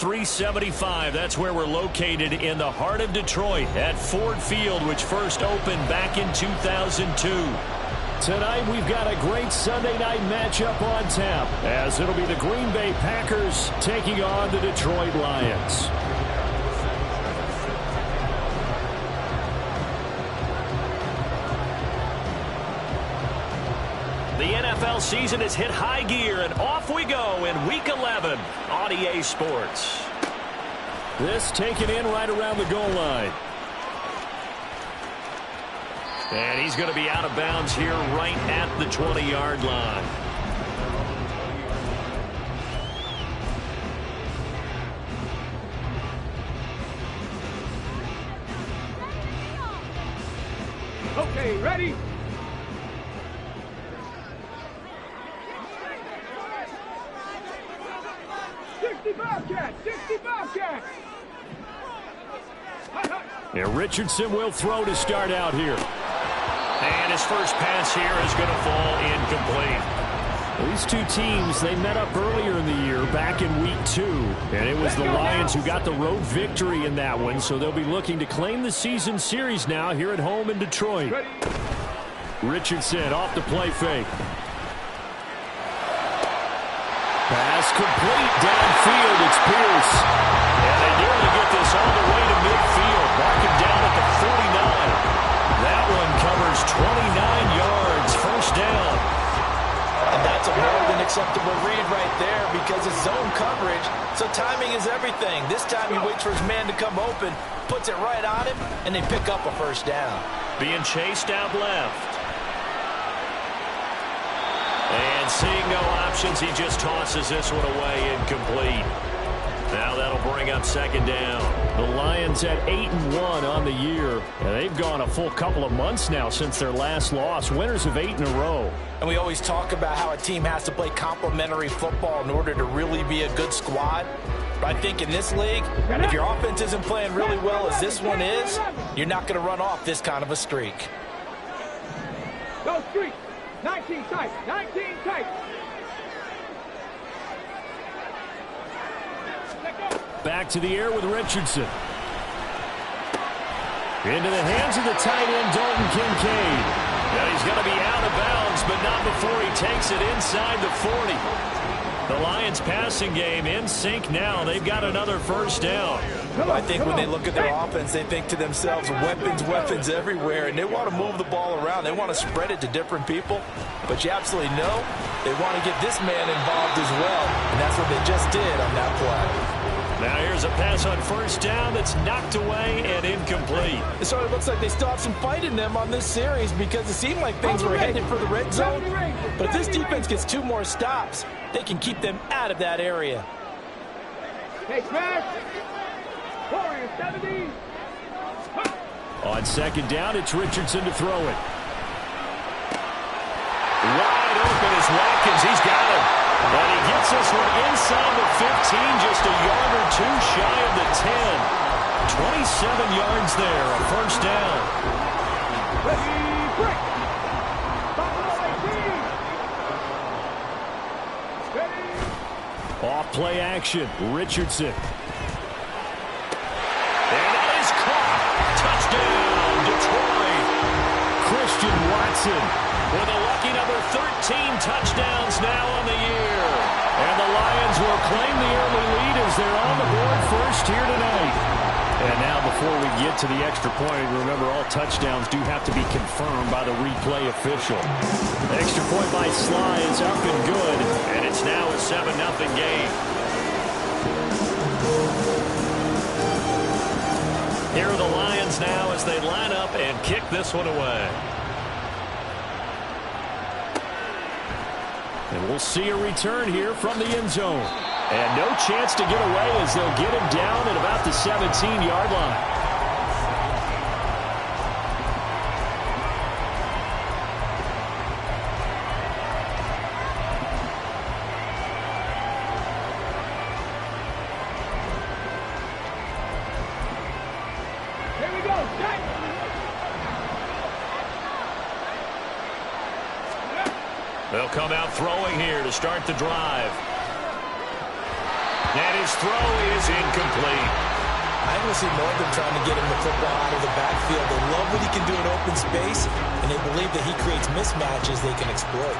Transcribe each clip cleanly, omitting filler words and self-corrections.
375, that's where we're located in the heart of Detroit at Ford Field, which first opened back in 2002. Tonight we've got a great Sunday night matchup on tap, as it'll be the Green Bay Packers taking on the Detroit Lions. The NFL season has hit high gear, and off we go in Week 11 on EA Sports. This taken in right around the goal line. And he's going to be out of bounds here right at the 20-yard line. Okay, ready? And Richardson will throw to start out here. And his first pass here is going to fall incomplete. These two teams, they met up earlier in the year back in Week 2. And it was the Lions who got the road victory in that one, so they'll be looking to claim the season series now here at home in Detroit. Richardson off the play fake. Pass complete downfield. It's Pierce. And they nearly get this all the way to midfield. Mark him down at the 49. That one covers 29 yards. First down. And that's a more than acceptable read right there because it's zone coverage, so timing is everything. This time he waits for his man to come open, puts it right on him, and they pick up a first down. Being chased out left. And seeing no options, he just tosses this one away incomplete. Now that'll bring up second down. The Lions at 8-1 on the year. And they've gone a full couple of months now since their last loss. Winners of 8 in a row. And we always talk about how a team has to play complementary football in order to really be a good squad. But I think in this league, if your offense isn't playing really well as this one is, you're not going to run off this kind of a streak. Go streak. 19 tight. 19 tight. Back to the air with Richardson. Into the hands of the tight end, Dalton Kincaid. Now he's going to be out of bounds, but not before he takes it inside the 40. The Lions passing game in sync now. They've got another first down. I think when they look at their offense, they think to themselves, weapons everywhere, and they want to move the ball around. They want to spread it to different people. But you absolutely know they want to get this man involved as well, and that's what they just did on that play. Now here's a pass on first down that's knocked away and incomplete. It sort of looks like they still have some fight in them on this series because it seemed like things were headed for the red zone. But if this defense gets 2 more stops, they can keep them out of that area. Hey, Smash! 4-17. On second down, it's Richardson to throw it. Wide open is Watkins. He's got him. And he gets this one inside the 15, just a yard or 2 shy of the 10. 27 yards there, a first down. Ready, break. Ready. Off play action, Richardson. And that is caught. Touchdown, Detroit. Christian Watson with a lucky number 13 touchdowns now on the year. And the Lions will claim the early lead as they're on the board first here tonight. And now before we get to the extra point, remember all touchdowns do have to be confirmed by the replay official. Extra point by Sly is up and good. And it's now a 7-0 game. Here are the Lions now as they line up and kick this one away. And we'll see a return here from the end zone. And no chance to get away as they'll get him down at about the 17-yard line. Here we go. Jack. They'll come out throwing here to start the drive. And his throw is incomplete. I think we'll see more of them trying to get him the football out of the backfield. They love what he can do in open space, and they believe that he creates mismatches they can exploit.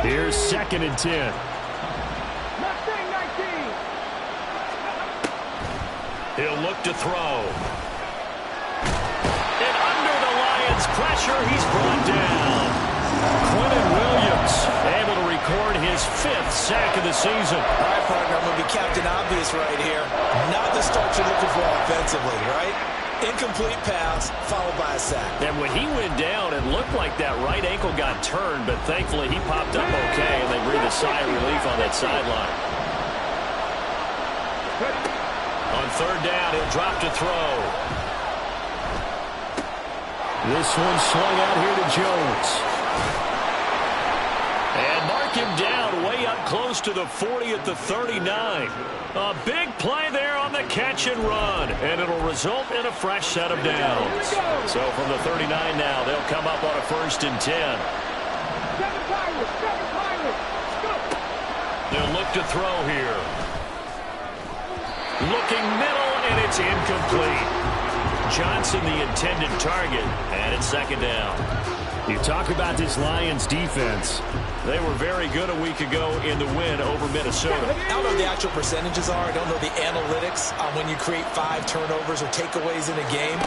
Here's 2nd and 10. Mustang 19. He'll look to throw. And under the Lions' pressure, he's brought down. Quentin Williams able to record his 5th sack of the season. All right, partner, I'm going to be Captain Obvious right here. Not the start you're looking for offensively, right? Incomplete pass, followed by a sack. And when he went down, it looked like that right ankle got turned, but thankfully he popped up okay, and they breathed a sigh of relief on that sideline. On 3rd down, he'll drop to throw. This one slung out here to Jones. And mark him down way up close to the 40 at the 39. A big play there on the catch and run, and it'll result in a fresh set of downs. So from the 39 now, they'll come up on a 1st and 10. 7 Pirates. Go. They'll look to throw here. Looking middle, and it's incomplete. Johnson the intended target, and it's 2nd down. You talk about this Lions defense. They were very good a week ago in the win over Minnesota. I don't know what the actual percentages are. I don't know the analytics on when you create 5 turnovers or takeaways in a game.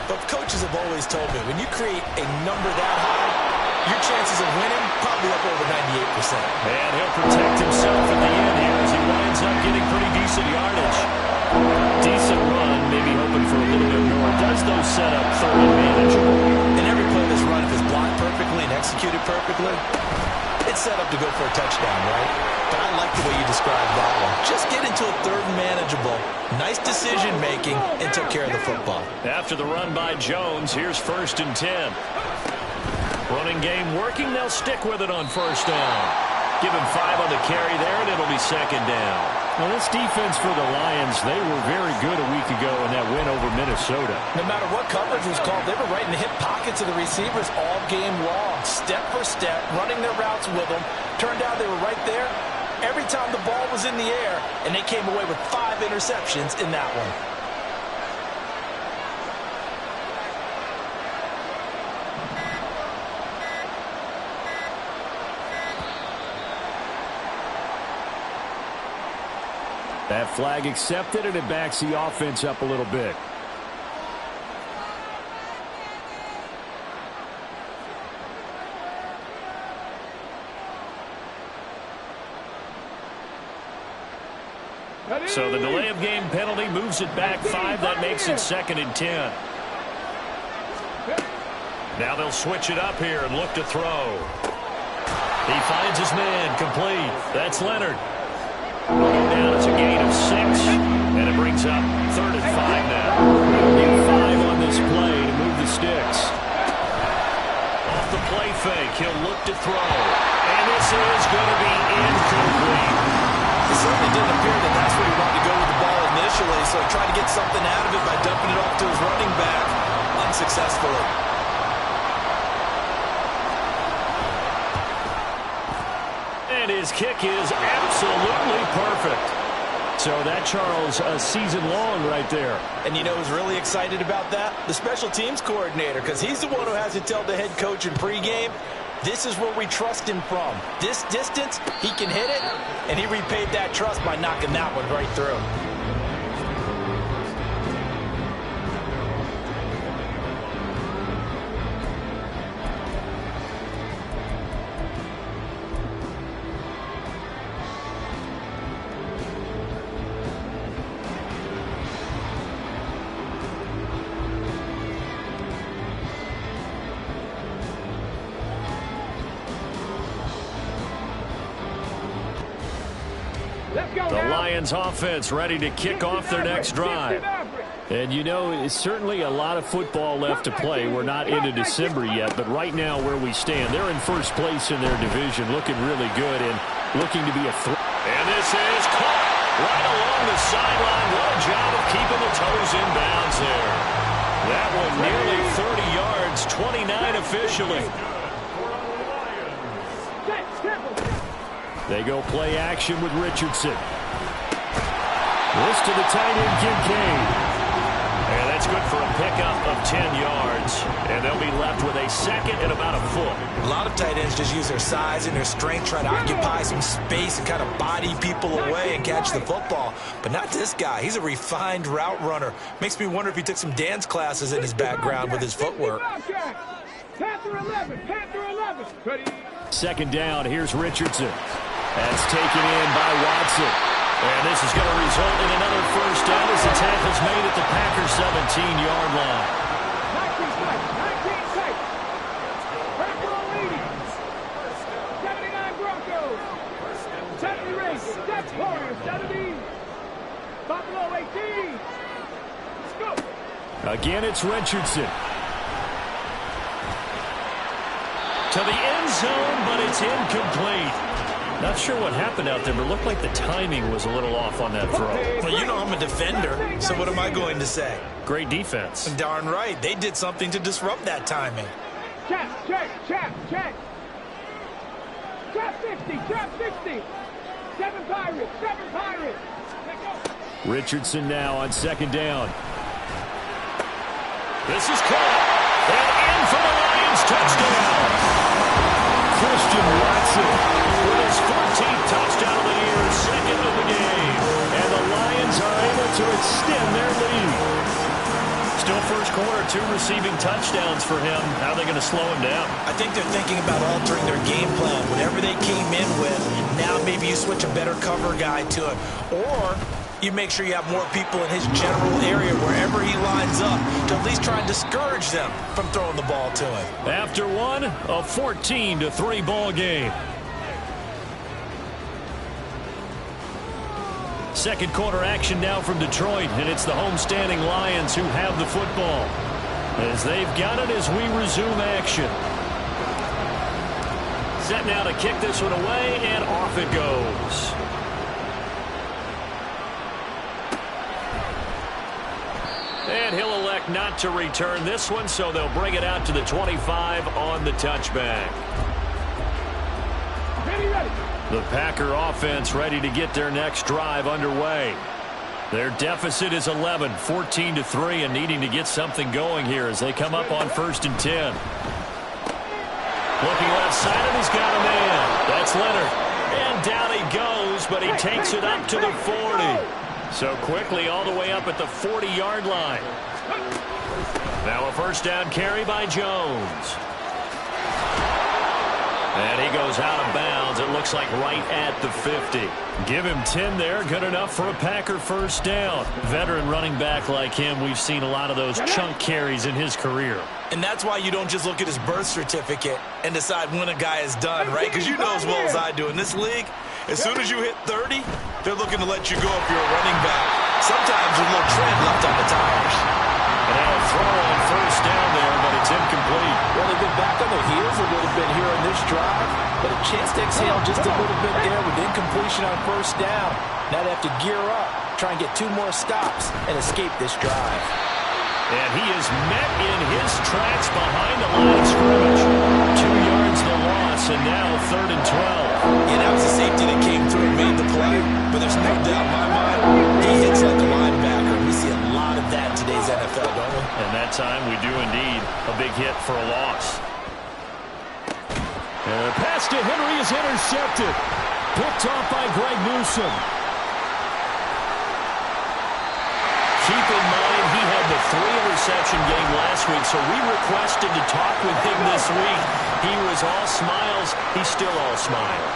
But coaches have always told me, when you create a number that high, your chances of winning probably up over 98%. And he'll protect himself at the end here as he winds up getting pretty decent yardage. Decent run, maybe hoping for a little bit more. Does those set up 3rd and manageable? And every play this run, if it's blocked perfectly and executed perfectly, it's set up to go for a touchdown, right? But I like the way you described that one. Just get into a 3rd and manageable, nice decision-making, and took care of the football. After the run by Jones, here's 1st and 10. Running game working, they'll stick with it on 1st down. Give him 5 on the carry there, and it'll be 2nd down. Well, this defense for the Lions, they were very good a week ago in that win over Minnesota. No matter what coverage was called, they were right in the hip pockets of the receivers all game long, step for step, running their routes with them. Turned out they were right there every time the ball was in the air, and they came away with 5 interceptions in that one. That flag accepted, and it backs the offense up a little bit. So the delay of game penalty moves it back 5. That makes it 2nd and 10. Now they'll switch it up here and look to throw. He finds his man, complete. That's Leonard. Down, it's a gain of 6, and it brings up 3rd and 5 now. They'll need 5 on this play to move the sticks. Off the play fake, he'll look to throw. And this is going to be incomplete. It certainly didn't appear that that's where he wanted to go with the ball initially, so he tried to get something out of it by dumping it off to his running back unsuccessfully. And his kick is absolutely perfect. So that, Charles, a season long right there. And you know who's really excited about that? The special teams coordinator, because he's the one who has to tell the head coach in pregame, this is where we trust him from. This distance, he can hit it, and he repaid that trust by knocking that one right through. The Lions offense ready to kick off their next drive. And you know, it's certainly a lot of football left to play. We're not into December yet, but right now where we stand, they're in first place in their division, looking really good and looking to be a threat. And this is caught right along the sideline. What a job of keeping the toes in bounds there. That one nearly 30 yards, 29 officially. They go play action with Richardson. This to the tight end, Kincaid. And that's good for a pickup of 10 yards. And they'll be left with a second and about a foot. A lot of tight ends just use their size and their strength, try to occupy some space and kind of body people away and catch the football. But not this guy. He's a refined route runner. Makes me wonder if he took some dance classes in his background with his footwork. Panther 11, Panther 11. Second down, here's Richardson. That's taken in by Watson. And this is going to result in another first down as the tackle's made at the Packers' 17-yard line. 19 tight. Packer leading. 79 Broncos. 70 Rangers. That's Warriors. 70. Buffalo 18. Let's go. Again, it's Richardson. To the end zone, but it's incomplete. Not sure what happened out there, but it looked like the timing was a little off on that throw. Well, you know I'm a defender, so what am I going to say? Great defense. Darn right. They did something to disrupt that timing. Check. Trap 60. 7 Pirates. Let's go. Richardson now on second down. This is caught. And in for the Lions touchdown. Christian Watson with his 14th touchdown of the year, second of the game. And the Lions are able to extend their lead. Still first quarter, 2 receiving touchdowns for him. How are they going to slow him down? I think they're thinking about altering their game plan. Whatever they came in with, now maybe you switch a better cover guy to it. Or you make sure you have more people in his general area wherever he lines up to at least try and discourage them from throwing the ball to him. After one, a 14-3 ball game. Second quarter action now from Detroit, and it's the homestanding Lions who have the football. As they've got it as we resume action. Set now to kick this one away, and off it goes. And he'll elect not to return this one, so they'll bring it out to the 25 on the touchback. The Packer offense ready to get their next drive underway. Their deficit is 11, 14-3, and needing to get something going here as they come up on 1st and 10. Looking left side, and he's got a man. That's Leonard. And down he goes, but he takes it up to the 40. So quickly all the way up at the 40-yard line. Now a first down carry by Jones. And he goes out of bounds. It looks like right at the 50. Give him 10 there. Good enough for a Packer first down. Veteran running back like him, we've seen a lot of those chunk carries in his career. And that's why you don't just look at his birth certificate and decide when a guy is done, right? Because you know as well as I do, in this league, as soon as you hit 30, they're looking to let you go if you're a running back. Sometimes with a little tread left on the tires. And now a throw on first down there, but it's incomplete. Well, they've been back on their heels a little bit here in this drive, but a chance to exhale just a little bit there with incompletion on first down. Now they have to gear up, try and get 2 more stops, and escape this drive. And he is met in his tracks behind the line of scrimmage. 2 yards the loss, and now 3rd and 12. Yeah, that was a safety that came through and made the play, but there's no doubt in my mind he hits like a linebacker. We see a lot of that in today's NFL, don't we? And that time we do indeed. A big hit for a loss. And the pass to Henry is intercepted. Picked off by Greg Newsome. Keep in mind he had the 3-interception game last week, so we requested to talk with him this week. He was all smiles. He's still all smile.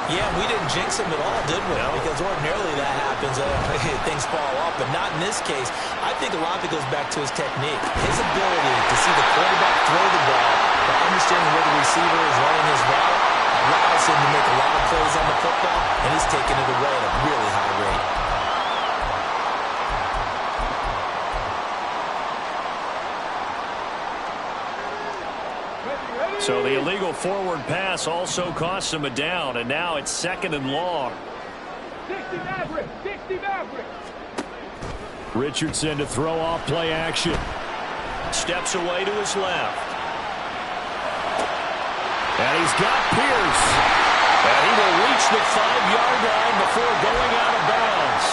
Yeah, we didn't jinx him at all, did we? No. Because ordinarily that happens. Things fall off, but not in this case. I think a lot of it goes back to his technique. His ability to see the quarterback throw the ball, but understanding where the receiver is running his route, allows him to make a lot of plays on the football, and he's taking it away at a really high rate. So the illegal forward pass also costs him a down, and now it's 2nd and long. 60 Maverick. Richardson to throw off play action. Steps away to his left. And he's got Pierce. And he will reach the 5-yard line before going out of bounds.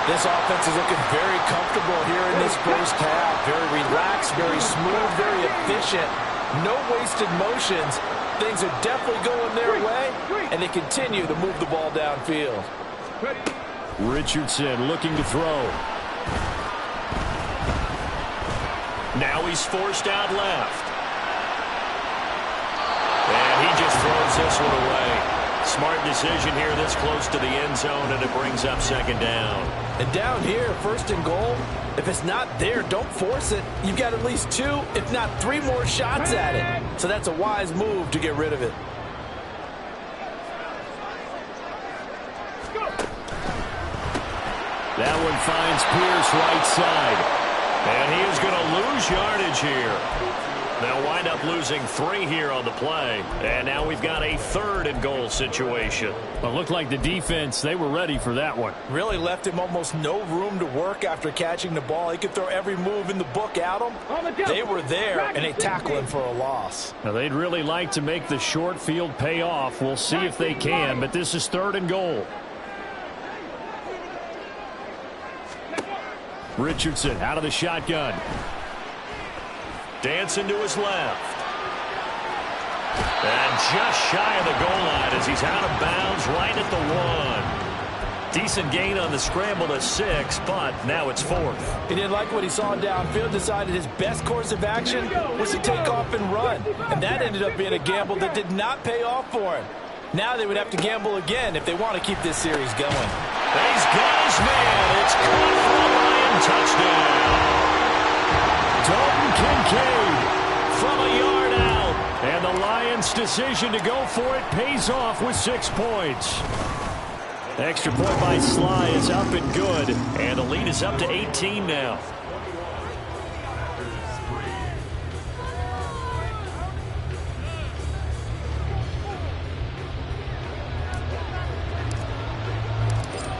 This offense is looking very comfortable here in this first half. Very relaxed, very smooth, very efficient. No wasted motions. Things are definitely going their way, and they continue to move the ball downfield. Richardson looking to throw. Now he's forced out left. And he just throws this one away. Smart decision here this close to the end zone, and it brings up second down. And down here, 1st and goal, if it's not there, don't force it. You've got at least 2, if not 3 more shots at it. So that's a wise move to get rid of it. That one finds Pierce right side. And he is going to lose yardage here. They'll wind up losing 3 here on the play. And now we've got a 3rd and goal situation. Well, it looked like the defense, they were ready for that one. Really left him almost no room to work after catching the ball. He could throw every move in the book at him. They were there, and they tackle him for a loss. Now, they'd really like to make the short field pay off. We'll see if they can, but this is 3rd and goal. Richardson out of the shotgun. Dancing to his left. And just shy of the goal line as he's out of bounds right at the 1. Decent gain on the scramble to 6, but now it's 4th. He didn't like what he saw downfield, decided his best course of action was to take off and run. And that ended up being a gamble that did not pay off for him. Now they would have to gamble again if they want to keep this series going. He's got his man. It's caught for a Lion touchdown. Dalton Kincaid from a yard out. And the Lions' decision to go for it pays off with 6 points. Extra point by Sly is up and good. And the lead is up to 18 now.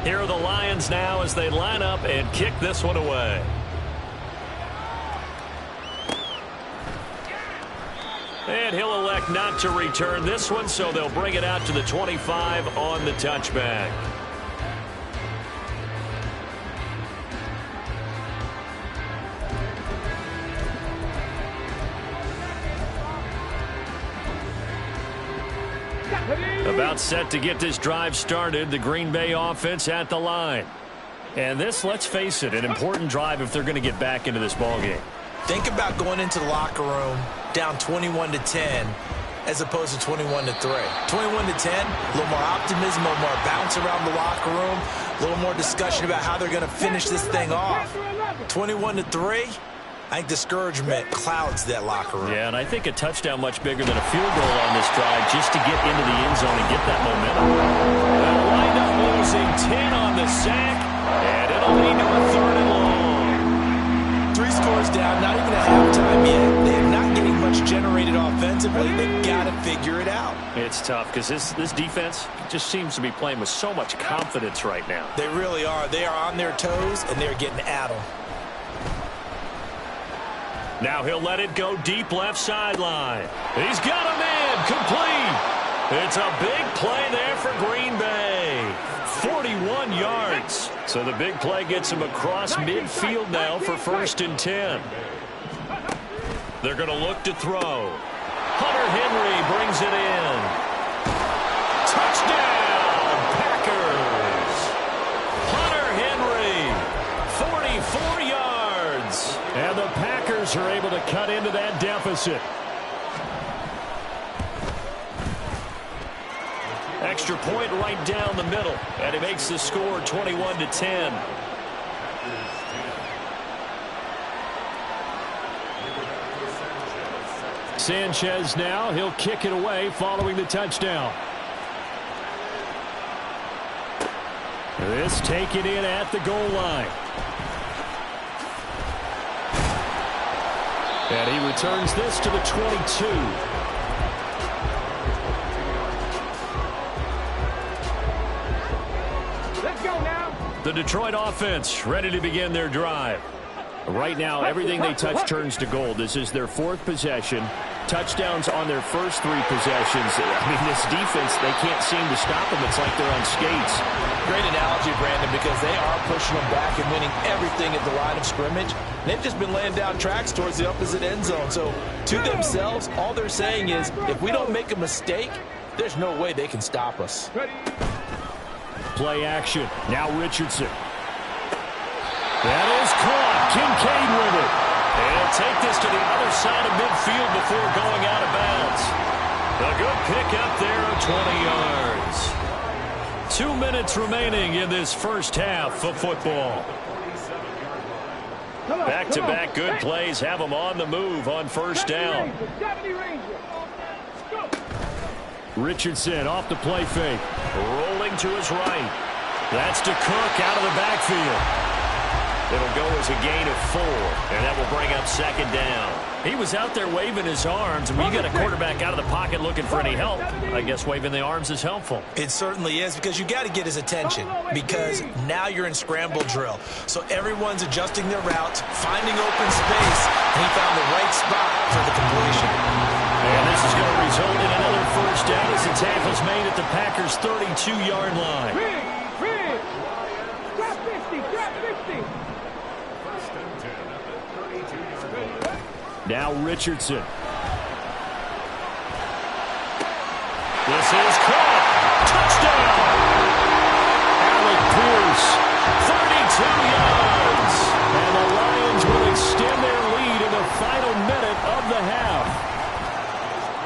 Here are the Lions now as they line up and kick this one away. And he'll elect not to return this one, so they'll bring it out to the 25 on the touchback. About set to get this drive started, the Green Bay offense at the line. And this, let's face it, an important drive if they're going to get back into this ballgame. Think about going into the locker room down 21-10 as opposed to 21-3. 21-10, a little more optimism, a little more bounce around the locker room, a little more discussion about how they're going to finish this thing off. 21-3, I think discouragement clouds that locker room. Yeah, and I think a touchdown much bigger than a field goal on this drive just to get into the end zone and get that momentum. They'll wind up losing 10 on the sack, and it'll lead to a 3rd and long. 3 scores down, not even at halftime yet. They're not getting much generated offensively. They've got to figure it out. It's tough because this defense just seems to be playing with so much confidence right now. They really are. They are on their toes, and they're getting at them. Now he'll let it go deep left sideline. He's got a man complete. It's a big play there for Green Bay. 41 yards. So the big play gets him across midfield now for 1st and 10. They're going to look to throw. Hunter Henry brings it in. Touchdown, Packers. Hunter Henry, 44 yards. And the Packers are able to cut into that deficit. Extra point right down the middle, and it makes the score 21-10. Sanchez now, he'll kick it away following the touchdown. This taken in at the goal line. And he returns this to the 22. The Detroit offense ready to begin their drive. Right now, everything they touch turns to gold. This is their 4th possession. Touchdowns on their first 3 possessions. I mean, this defense, they can't seem to stop them. It's like they're on skates. Great analogy, Brandon, because they are pushing them back and winning everything at the line of scrimmage. They've just been laying down tracks towards the opposite end zone. So to themselves, all they're saying is, if we don't make a mistake, there's no way they can stop us. Play action. Now Richardson. That is caught. Kincaid with it. And he'll take this to the other side of midfield before going out of bounds. A good pickup there of 20 yards. 2 minutes remaining in this first half of football. Back-to-back good plays have them on the move on first down. Richardson off the play fake. Rolling to his right. That's to Cook out of the backfield. It'll go as a gain of 4, and that will bring up second down. He was out there waving his arms, and when you got a quarterback out of the pocket looking for any help, I guess waving the arms is helpful. It certainly is, because you got to get his attention, because now you're in scramble drill. So everyone's adjusting their routes, finding open space, and he found the right spot for the completion. And this is going to result in another first down as the tackle's made at the Packers' 32-yard line. Drop 50, drop 50. Now Richardson. This is caught. Touchdown! Alec Pierce, 32 yards. And the Lions will extend their lead in the final minute of the half.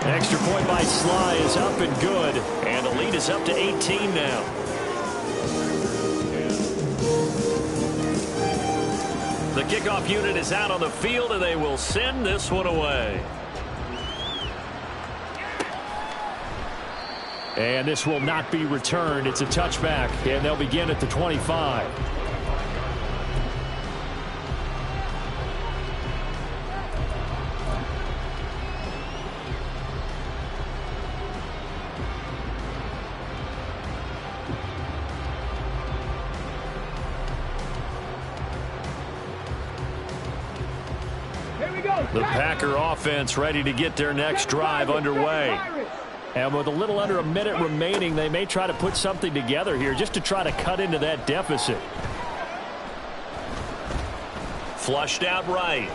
An extra point by Sly is up and good. And the lead is up to 18 now. The kickoff unit is out on the field, and they will send this one away. And this will not be returned. It's a touchback, and they'll begin at the 25. The Packer offense ready to get their next drive underway. And with a little under a minute remaining, they may try to put something together here just to try to cut into that deficit. Flushed out right.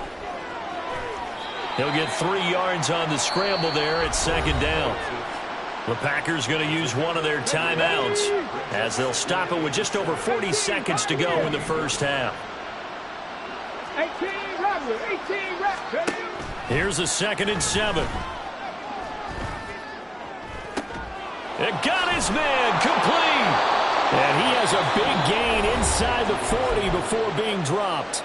He'll get 3 yards on the scramble there at second down. The Packers going to use one of their timeouts as they'll stop it with just over 40 seconds to go in the first half. 18 reps. Here's a 2nd and 7. It got his man complete. And he has a big gain inside the 40 before being dropped.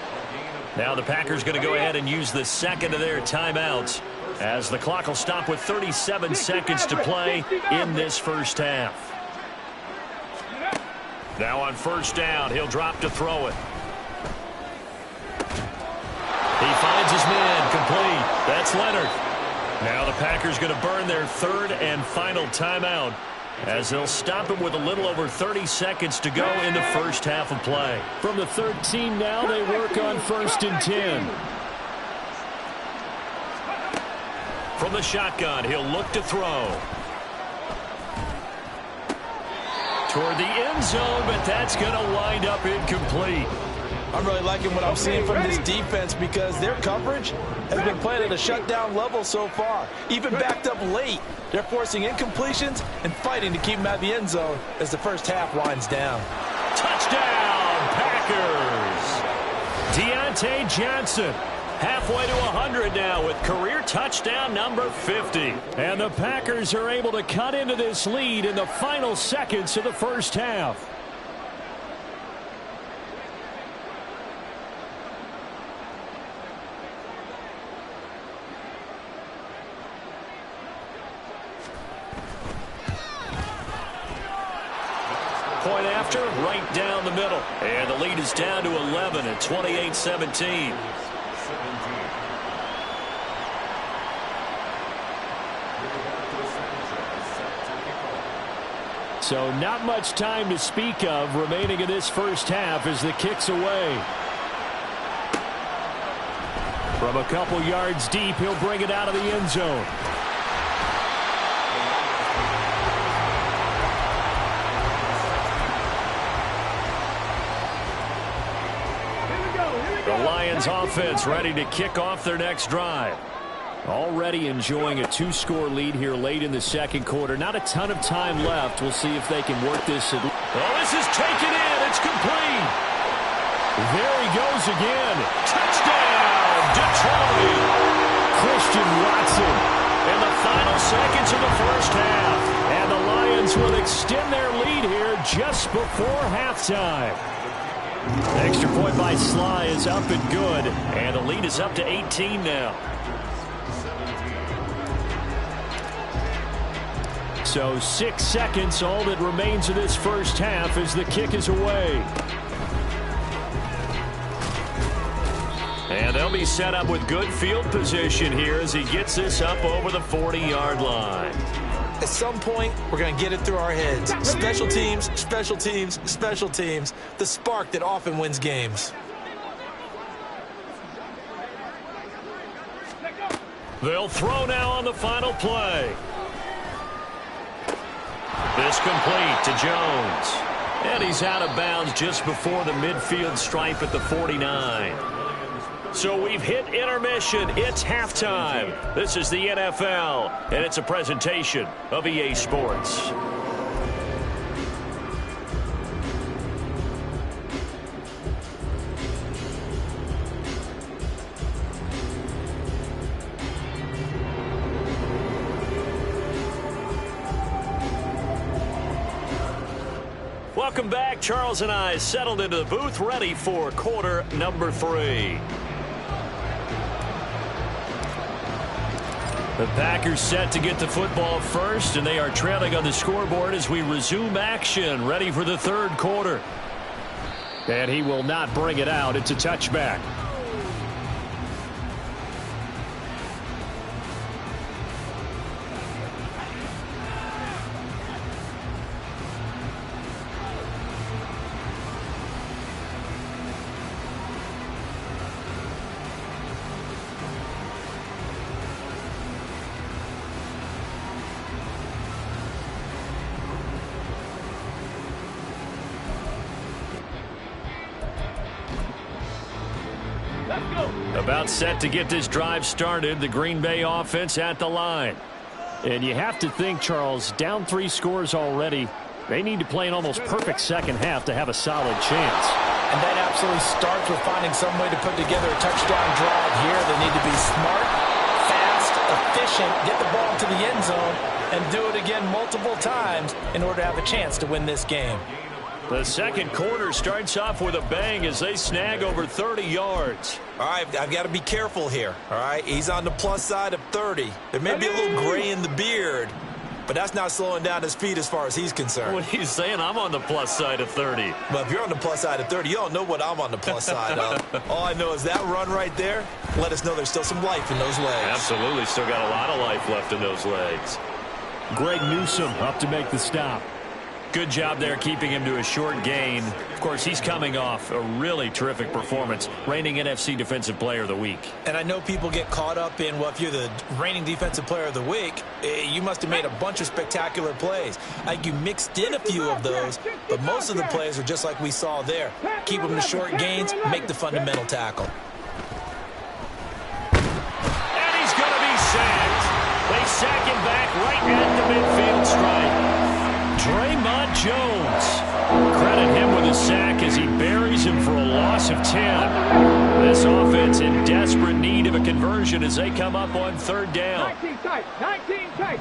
Now the Packers going to go ahead and use the second of their timeouts as the clock will stop with 37 seconds to play in this first half. Now on first down, he'll drop to throw it. He finds his man complete. That's Leonard. Now the Packers going to burn their 3rd and final timeout as they'll stop it with a little over 30 seconds to go in the first half of play. From the 13 now, they work on 1st and 10. From the shotgun, he'll look to throw. Toward the end zone, but that's going to wind up incomplete. I'm really liking what I'm seeing from this defense because their coverage has been playing at a shutdown level so far. Even backed up late, they're forcing incompletions and fighting to keep them out of the end zone as the first half winds down. Touchdown, Packers! Deontay Johnson, halfway to 100 now with career touchdown number 50. And the Packers are able to cut into this lead in the final seconds of the first half. Point after, right down the middle. And the lead is down to 11 at 28-17. So not much time to speak of remaining in this first half as the kick's away. From a couple yards deep, he'll bring it out of the end zone. The Lions offense ready to kick off their next drive. Already enjoying a 2-score lead here late in the second quarter. Not a ton of time left. We'll see if they can work this. Oh, this is taken in. It's complete. There he goes again. Touchdown, Detroit. Christian Watson in the final seconds of the first half. And the Lions will extend their lead here just before halftime. Extra point by Sly is up and good. And the lead is up to 18 now. So 6 seconds, all that remains of this first half as the kick is away. And they'll be set up with good field position here as he gets this up over the 40-yard line. At some point, we're going to get it through our heads. Special teams, special teams, special teams. The spark that often wins games. They'll throw now on the final play. This complete to Jones. And he's out of bounds just before the midfield stripe at the 49. So we've hit intermission. It's halftime. This is the NFL, and it's a presentation of EA Sports. Welcome back. Charles and I settled into the booth, ready for quarter number 3. The Packers set to get the football first, and they are trailing on the scoreboard as we resume action, ready for the third quarter. And he will not bring it out. It's a touchback. About set to get this drive started. The Green Bay offense at the line. And you have to think, Charles, down 3 scores already. They need to play an almost perfect second half to have a solid chance. And that absolutely starts with finding some way to put together a touchdown drive here. They need to be smart, fast, efficient, get the ball to the end zone, and do it again multiple times in order to have a chance to win this game. The second quarter starts off with a bang as they snag over 30 yards. All right, I've got to be careful here, all right? He's on the plus side of 30. There may be a little gray in the beard, but that's not slowing down his speed as far as he's concerned. What are you saying? I'm on the plus side of 30. Well, if you're on the plus side of 30, you don't know what I'm on the plus side of. All I know is that run right there let us know there's still some life in those legs. Absolutely, still got a lot of life left in those legs. Greg Newsome up to make the stop. Good job there keeping him to a short gain. Of course, he's coming off a really terrific performance, reigning NFC Defensive Player of the Week. And I know people get caught up in, well, if you're the reigning Defensive Player of the Week, you must have made a bunch of spectacular plays. I think you mixed in a few of those, but most of the plays are just like we saw there. Keep them to short gains, make the fundamental tackle. And he's going to be sacked. They sack him back right at the midfield stripe. Draymond Jones. Credit him with a sack as he buries him for a loss of 10. This offense in desperate need of a conversion as they come up on third down. 19 tight.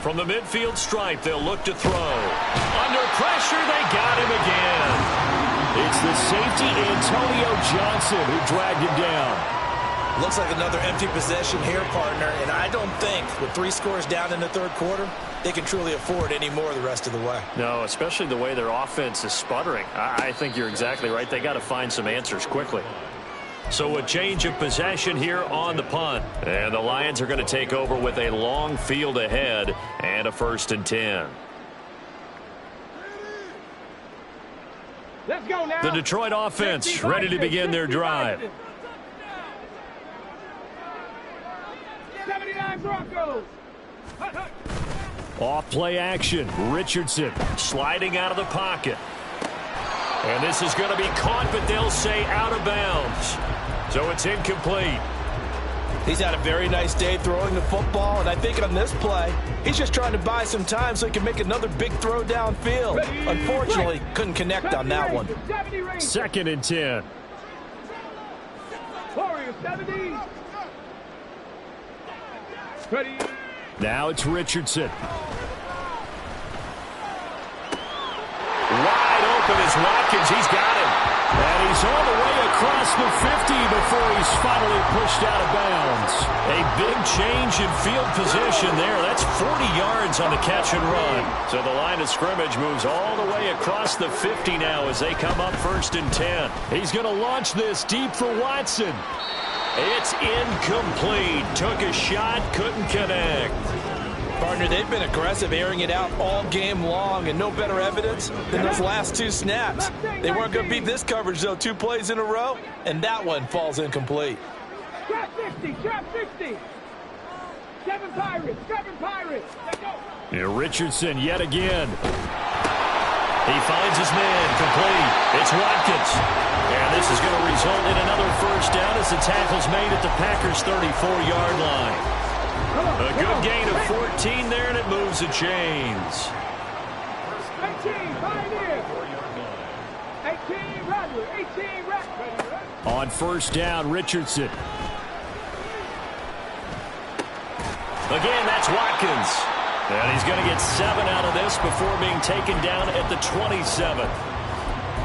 From the midfield stripe, they'll look to throw. Under pressure, they got him again. It's the safety Antonio Johnson who dragged him down. Looks like another empty possession here, partner, and I don't think with 3 scores down in the third quarter, they can truly afford any more the rest of the way. No, especially the way their offense is sputtering. I think you're exactly right. They got to find some answers quickly. So a change of possession here on the punt. And the Lions are going to take over with a long field ahead and a 1st and 10. Let's go now. The Detroit offense ready to begin their drive. 79 Broncos. Off play action. Richardson sliding out of the pocket. And this is going to be caught, but they'll say out of bounds. So it's incomplete. He's had a very nice day throwing the football, and I think on this play, he's just trying to buy some time so he can make another big throw downfield. Unfortunately, couldn't connect on that one. 2nd and 10. Warriors 70. Ready. Now it's Richardson. Wide open is Watkins. He's got him. And he's all the way across the 50 before he's finally pushed out of bounds. A big change in field position there. That's 40 yards on the catch and run. So the line of scrimmage moves all the way across the 50 now as they come up 1st and 10. He's going to launch this deep for Watson. It's incomplete. Took a shot, couldn't connect. Partner, they've been aggressive, airing it out all game long, and no better evidence than those last 2 snaps. They weren't going to beat this coverage, though, 2 plays in a row, and that one falls incomplete. Trap 60, trap 60. 7 Pirates, 7 Pirates. Let's go. Here Richardson yet again. He finds his man, complete. It's Watkins. And this is going to result in another 1st down as the tackle's made at the Packers' 34-yard line. A good gain of 14 there, and it moves the chains. 18, Pioneer. 18, Rattler. 18, Rattler. On 1st down, Richardson. Again, that's Watkins. And he's going to get 7 out of this before being taken down at the 27.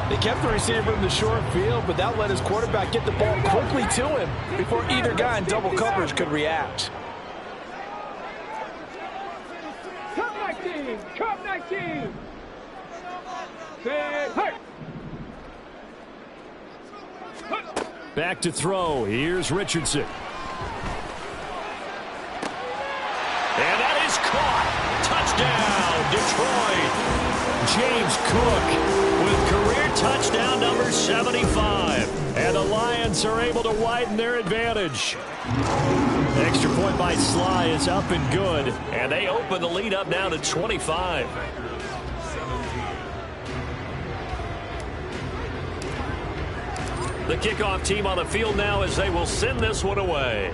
They kept the receiver in the short field, but that let his quarterback get the ball quickly to him before either guy in double coverage could react. Cup 19. Say, hey. Back to throw. Here's Richardson. And that is caught. Touchdown, Detroit. James Cook with career touchdown number 75. And the Lions are able to widen their advantage. Extra point by Sly is up and good. And they open the lead up now to 25. The kickoff team on the field now as they will send this one away.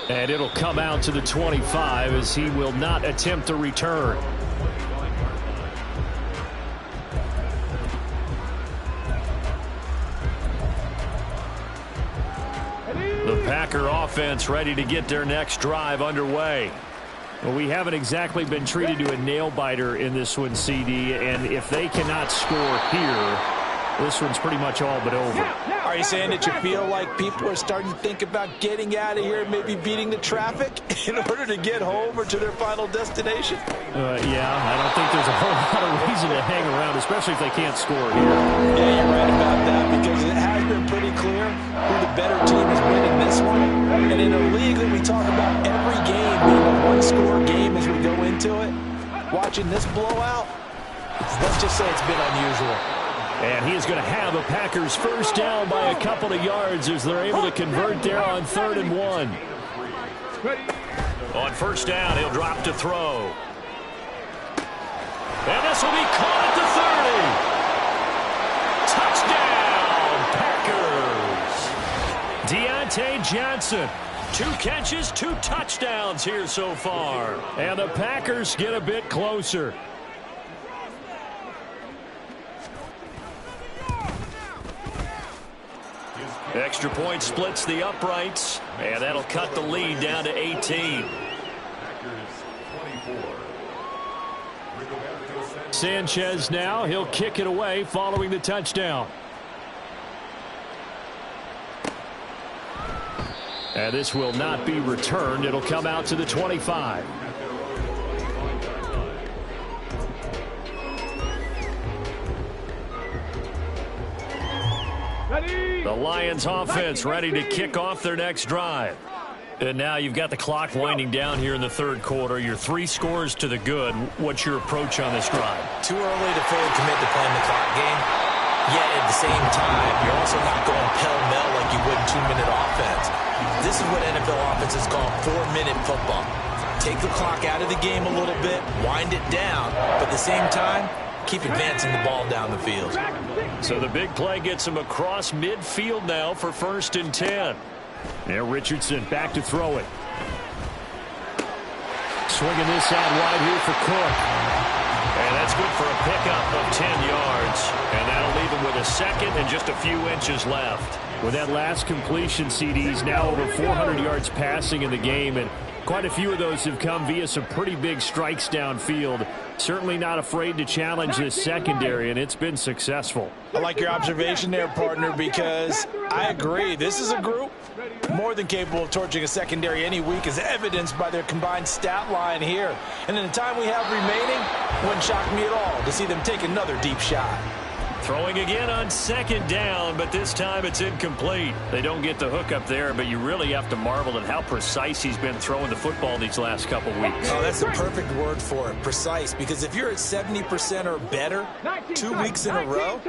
And it'll come out to the 25 as he will not attempt a return. The Packer offense ready to get their next drive underway. Well, we haven't exactly been treated to a nail-biter in this one, CD, and if they cannot score here, this one's pretty much all but over. Are you saying that you feel like people are starting to think about getting out of here and maybe beating the traffic in order to get home or to their final destination? Yeah, I don't think there's a whole lot of reason to hang around, especially if they can't score here. Yeah, you're right about that because it has been pretty clear who the better team is winning this one. And in a league that we talk about every game being a one-score game as we go into it, watching this blowout, let's just say it's been unusual. And he is going to have a Packers first down by a couple of yards as they're able to convert there on 3rd and 1. On 1st down, he'll drop to throw. And this will be caught at the 30. Touchdown, Packers. Deontay Johnson. 2 catches, 2 touchdowns here so far. And the Packers get a bit closer. Extra point splits the uprights, and that'll cut the lead down to 18. Sanchez now, he'll kick it away following the touchdown. And this will not be returned. It'll come out to the 25. The Lions offense ready to kick off their next drive. And now you've got the clock winding down here in the third quarter. You're 3 scores to the good. What's your approach on this drive? Too early to fully commit to playing the clock game. Yet at the same time, you're also not going pell-mell like you would in 2-minute offense. This is what NFL offenses call 4-minute football. Take the clock out of the game a little bit, wind it down, but at the same time, keep advancing the ball down the field. So the big play gets him across midfield now for 1st and 10. Now Richardson back to throw it. Swinging this out wide here for Cook. And that's good for a pickup of 10 yards. And that'll leave him with a second and just a few inches left. With that last completion, CD's now over 400 yards passing in the game, and quite a few of those have come via some pretty big strikes downfield. Certainly not afraid to challenge this secondary, and it's been successful. I like your observation there, partner, because I agree. This is a group more than capable of torching a secondary any week, as evidenced by their combined stat line here. And in the time we have remaining, wouldn't shock me at all to see them take another deep shot. Throwing again on 2nd down, but this time it's incomplete. They don't get the hook up there, but you really have to marvel at how precise he's been throwing the football these last couple weeks. Oh, that's the perfect word for it, precise, because if you're at 70% or better 2 weeks in a row,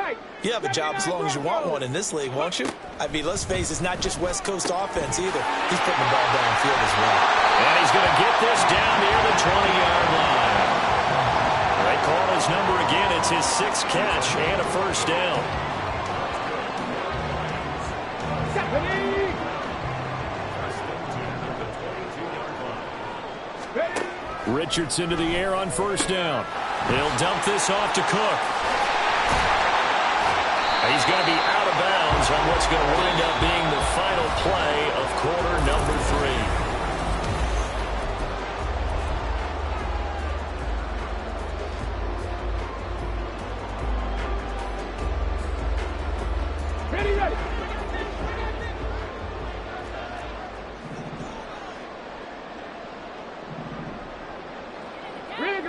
you have a job as long as you want one in this league, won't you? I mean, let's face it, it's not just West Coast offense either. He's putting the ball downfield as well. And he's going to get this down near the 20-yard line. They call his number again. It's his 6th catch and a 1st down. Richardson to the air on 1st down. He'll dump this off to Cook. He's going to be out of bounds on what's going to wind up being the final play of quarter number 3.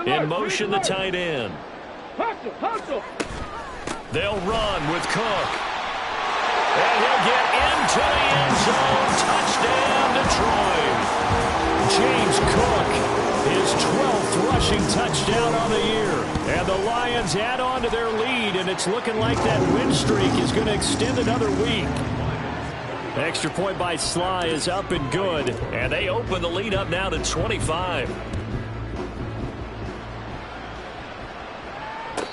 In motion, the tight end. Hustle. They'll run with Cook. And he'll get into the end zone. Touchdown, Detroit. James Cook, his 12th rushing touchdown on the year. And the Lions add on to their lead, and it's looking like that win streak is going to extend another week. Extra point by Sly is up and good, and they open the lead up now to 25.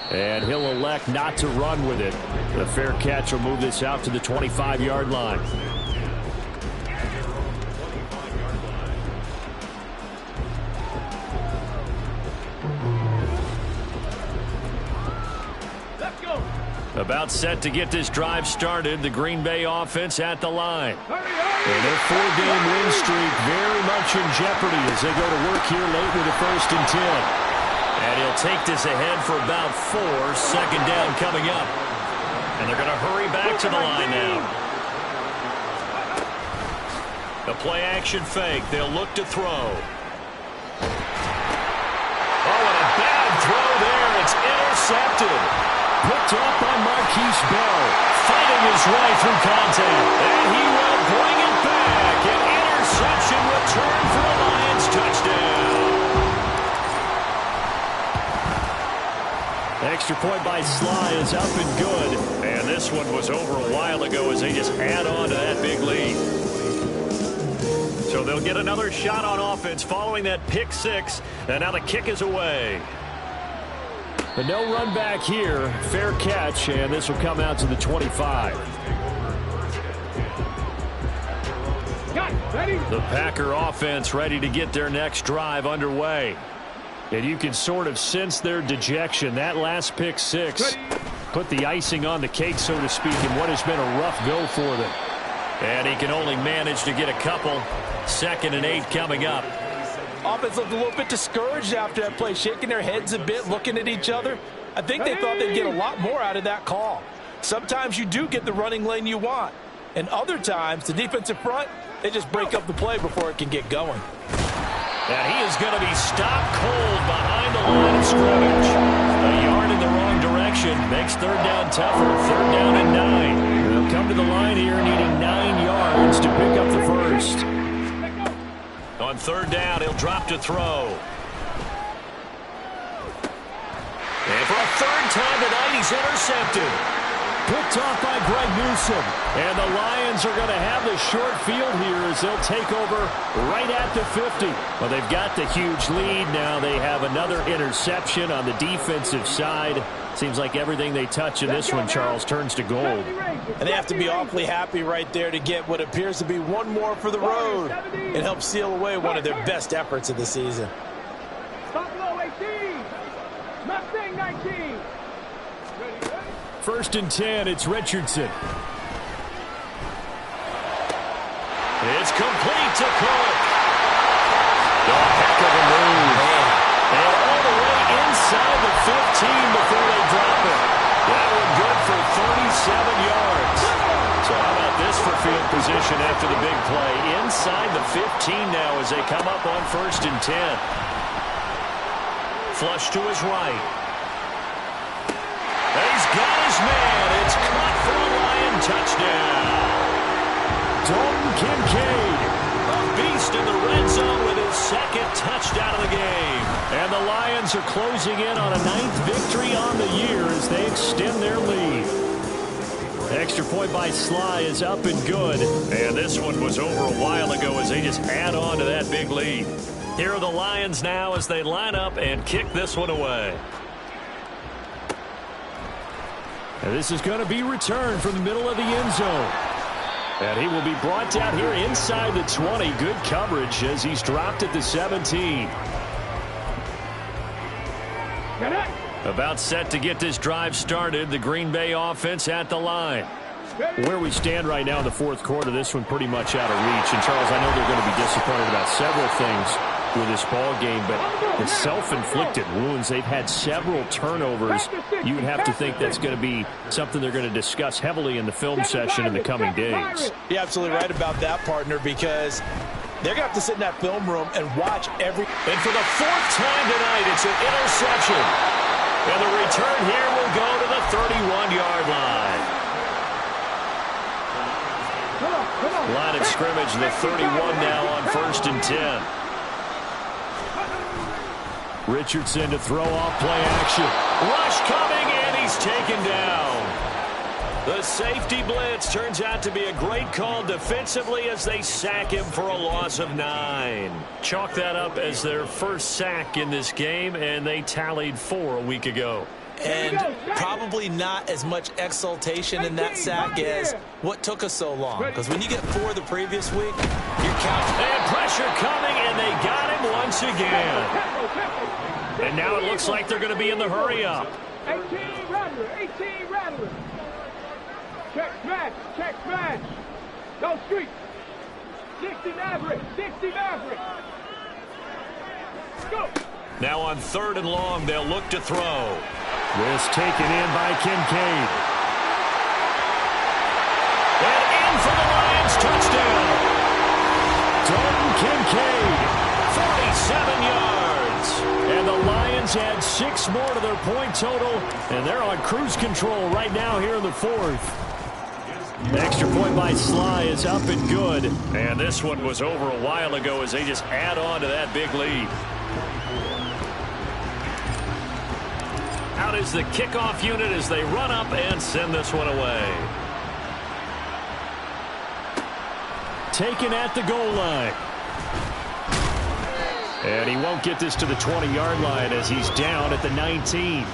And he'll elect not to run with it. The fair catch will move this out to the 25-yard line. Let's go. About set to get this drive started, the Green Bay offense at the line. Hurry. And their 4-game win streak very much in jeopardy as they go to work here late with a 1st and 10. And he'll take this ahead for about 4. 2nd down coming up. And they're going to hurry back to the line now. The play action fake. They'll look to throw. Oh, and a bad throw there. It's intercepted. Picked up by Marquise Bell. Fighting his way through contact. And he will bring it back. An interception return for a Lions touchdown. Extra point by Sly is up and good. And this one was over a while ago as they just add on to that big lead. So they'll get another shot on offense following that pick 6. And now the kick is away. But no run back here. Fair catch, and this will come out to the 25. The Packer offense ready to get their next drive underway. And you can sort of sense their dejection. That last pick 6 put the icing on the cake, so to speak, in what has been a rough go for them. And he can only manage to get a couple. 2nd and 8 coming up. Offense looked a little bit discouraged after that play, shaking their heads a bit, looking at each other. I think they thought they'd get a lot more out of that call. Sometimes you do get the running lane you want. And other times, the defensive front, they just break up the play before it can get going. And he is going to be stopped cold behind the line of scrimmage. A yard in the wrong direction makes 3rd down tougher. 3rd down and 9. They'll come to the line here needing 9 yards to pick up the 1st. On third down, he'll drop to throw. And for a third time tonight, he's intercepted. Picked off by Greg Newsome. And the Lions are going to have the short field here as they'll take over right at the 50. Well, they've got the huge lead. Now they have another interception on the defensive side. Seems like everything they touch in this one, Charles, turns to gold. And they have to be awfully happy right there to get what appears to be one more for the road and help seal away one of their best efforts of the season. Buffalo 18. Mustang 19. First and 10, it's Richardson. It's complete to Cook. A heck of a move. And all the way inside the 15 before they drop it. That one good for 37 yards. So how about this for field position after the big play? Inside the 15 now as they come up on first and 10. Flush to his right. He's got his man. It's caught for a Lion touchdown. Dalton Kincaid. A beast in the red zone with his second touchdown of the game. And the Lions are closing in on a 9th victory on the year as they extend their lead. Extra point by Sly is up and good. And this one was over a while ago as they just add on to that big lead. Here are the Lions now as they line up and kick this one away. And this is going to be returned from the middle of the end zone. And he will be brought down here inside the 20. Good coverage as he's dropped at the 17. About set to get this drive started. The Green Bay offense at the line. Where we stand right now in the fourth quarter, this one pretty much out of reach. And, Charles, I know they're going to be disappointed about several things with this ball game, but the self-inflicted wounds, they've had several turnovers. You would have to think that's going to be something they're going to discuss heavily in the film session in the coming days. You're absolutely right about that, partner, because they're going to have to sit in that film room and watch every... And for the fourth time tonight, it's an interception. And the return here will go to the 31-yard line. Line of scrimmage, the 31 now on first and 10. Richardson to throw off play action. Rush coming, and he's taken down. The safety blitz turns out to be a great call defensively as they sack him for a loss of 9. Chalk that up as their first sack in this game, and they tallied 4 a week ago. And probably not as much exultation in that sack as what took us so long. Because when you get 4 the previous week, you're counting. And pressure coming, and they got him once again. And now it looks like they're going to be in the hurry-up. 18 Rattler, 18 Rattler. Check smash. Go street. 60 Maverick, 60 Maverick. Go. Now on third and long, they'll look to throw. This taken in by Kincaid. And in for the Lions touchdown. Dalton Kincaid. 47 yards. And the Lions add 6 more to their point total, and they're on cruise control right now here in the fourth. The extra point by Sly is up and good. And this one was over a while ago as they just add on to that big lead. Out is the kickoff unit as they run up and send this one away. Taken at the goal line. And he won't get this to the 20-yard line as he's down at the 19.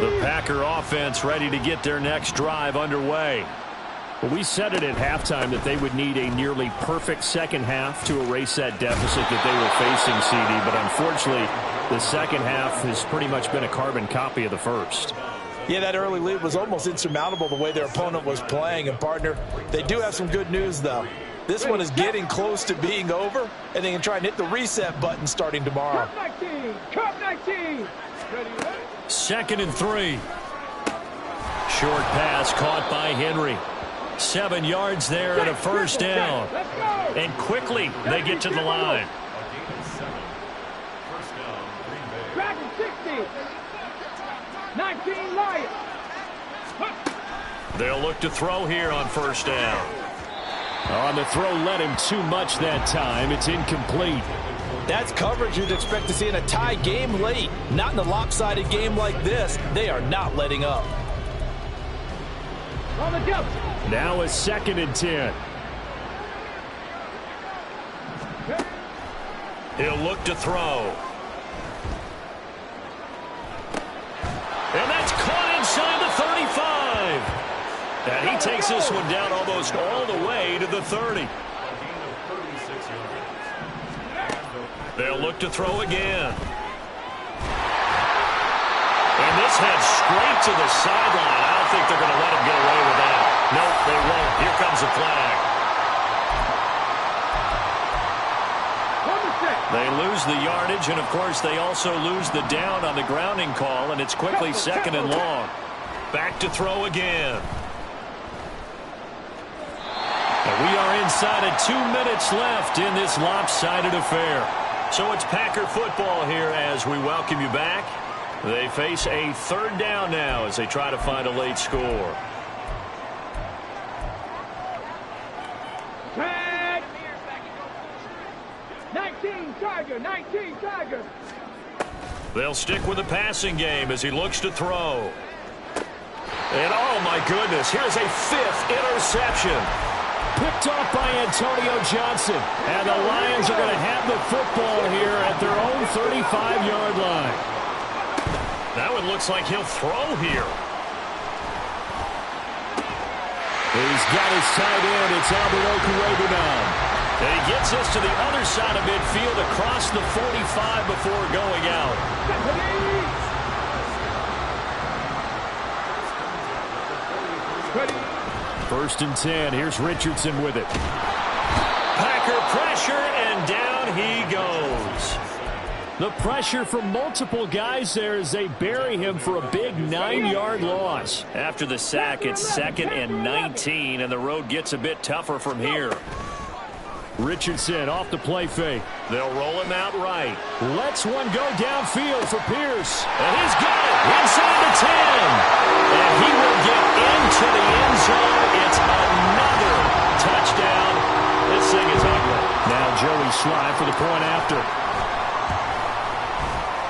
The Packer offense ready to get their next drive underway. Well, we said it at halftime that they would need a nearly perfect second half to erase that deficit that they were facing, CD. But unfortunately, the second half has pretty much been a carbon copy of the first. Yeah, that early lead was almost insurmountable the way their opponent was playing. And, partner, they do have some good news, though. This one is getting close to being over, and they can try and hit the reset button starting tomorrow. Cup 19. Second and 3. Short pass caught by Henry. 7 yards there and a first down. And quickly they get to the line. Dragon 60. Lions. 19 Lions. They'll look to throw here on first down. On the throw, led him too much that time. It's incomplete. That's coverage you'd expect to see in a tie game late. Not in a lopsided game like this. They are not letting up. On the jump. Now a 2nd and 10. He'll look to throw. And that's caught inside the 35. And he takes this one down almost all the way to the 30. They'll look to throw again. And this heads straight to the sideline. I don't think they're going to let him get away with that. Nope, they won't. Here comes a flag. They lose the yardage, and, of course, they also lose the down on the grounding call, and it's quickly 2nd and long. Back to throw again. And we are inside of 2 minutes left in this lopsided affair. So it's Packer football here as we welcome you back. They face a 3rd down now as they try to find a late score. Tag. 19 Tiger. 19 Tiger. They'll stick with the passing game as he looks to throw. And, oh, my goodness, here's a 5th interception. Picked off by Antonio Johnson. And the Lions are going to have the football here at their own 35-yard line. That one looks like he'll throw here. He's got his tight end. It's Albert Okwuegbunam. And he gets this to the other side of midfield across the 45 before going out. 1st and 10. Here's Richardson with it. Packer pressure, and down he goes. The pressure from multiple guys there as they bury him for a big 9-yard loss. After the sack, it's 2nd and 19, and the road gets a bit tougher from here. Richardson off the play fake. They'll roll him out right. Lets one go downfield for Pierce. And he's got it inside the 10. And he will get into the end zone. It's another touchdown. This thing is ugly. Now Joey Slye for the point after.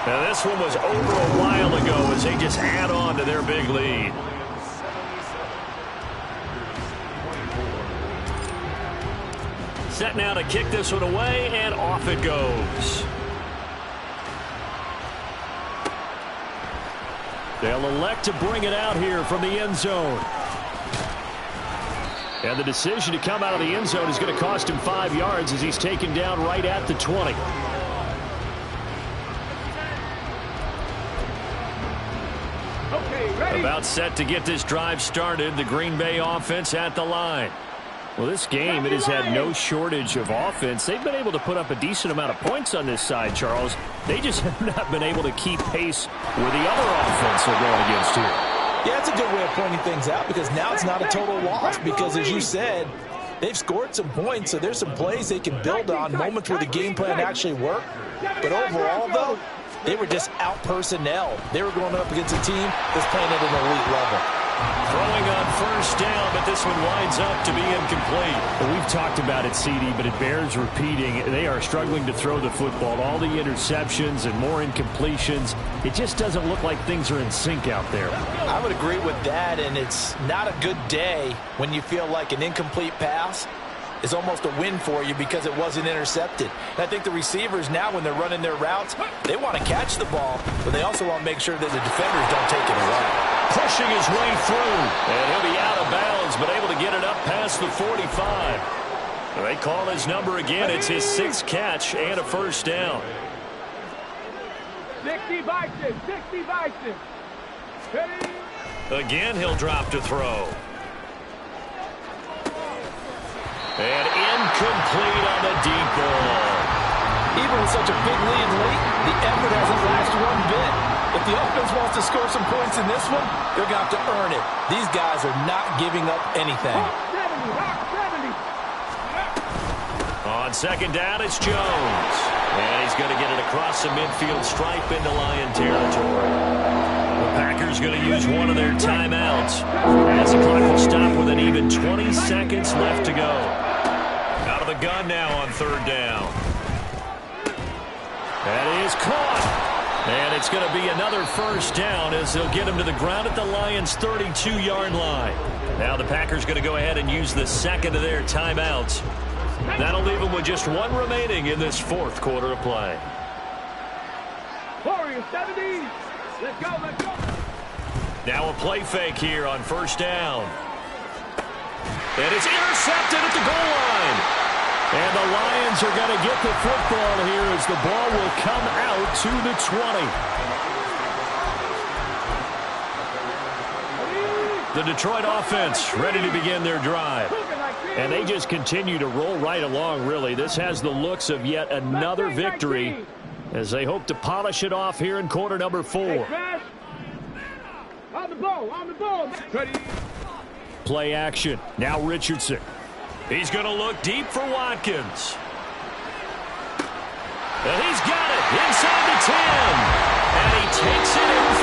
Now this one was over a while ago as they just add on to their big lead. Set now to kick this one away, and off it goes. They'll elect to bring it out here from the end zone. And the decision to come out of the end zone is going to cost him 5 yards as he's taken down right at the 20. Okay, ready. About set to get this drive started. The Green Bay offense at the line. Well, this game, it has had no shortage of offense. They've been able to put up a decent amount of points on this side, Charles. They just have not been able to keep pace with the other offense they're going against here. Yeah, it's a good way of pointing things out because now it's not a total loss because, as you said, they've scored some points, so there's some plays they can build on, moments where the game plan actually worked. But overall, though, they were just out personnel. They were going up against a team that's playing at an elite level. Throwing on first down, but this one winds up to be incomplete. Well, we've talked about it, CD, but it bears repeating. They are struggling to throw the football. All the interceptions and more incompletions. It just doesn't look like things are in sync out there. I would agree with that, and it's not a good day when you feel like an incomplete pass is almost a win for you because it wasn't intercepted. And I think the receivers now, when they're running their routes, they want to catch the ball, but they also want to make sure that the defenders don't take it away. Pushing his way through, and he'll be out of bounds, but able to get it up past the 45. They call his number again. It's his 6th catch and a first down. 60 Vikings, 60 Vikings. Again, he'll drop to throw. And incomplete on the deep ball. Even with such a big lead late, the effort hasn't lasted one bit. If the offense wants to score some points in this one, they're going to have to earn it. These guys are not giving up anything. On On second down, it's Jones. And he's going to get it across the midfield stripe into Lion territory. The Packers going to use one of their timeouts as the clock will stop with an even 20 seconds left to go. Out of the gun now on third down. That is caught. And it's going to be another first down as they'll get him to the ground at the Lions' 32-yard line. Now the Packers going to go ahead and use the second of their timeouts. That'll leave them with just one remaining in this fourth quarter of play. Warriors 70. Let's go, let's go. Now a play fake here on first down. And it's intercepted at the goal line. And the Lions are going to get the football here as the ball will come out to the 20. The Detroit offense ready to begin their drive. And they just continue to roll right along, really. This has the looks of yet another victory as they hope to polish it off here in quarter number 4. On the ball. Ready. Play action. Now Richardson. He's going to look deep for Watkins. And he's got it inside the 10. And he takes it in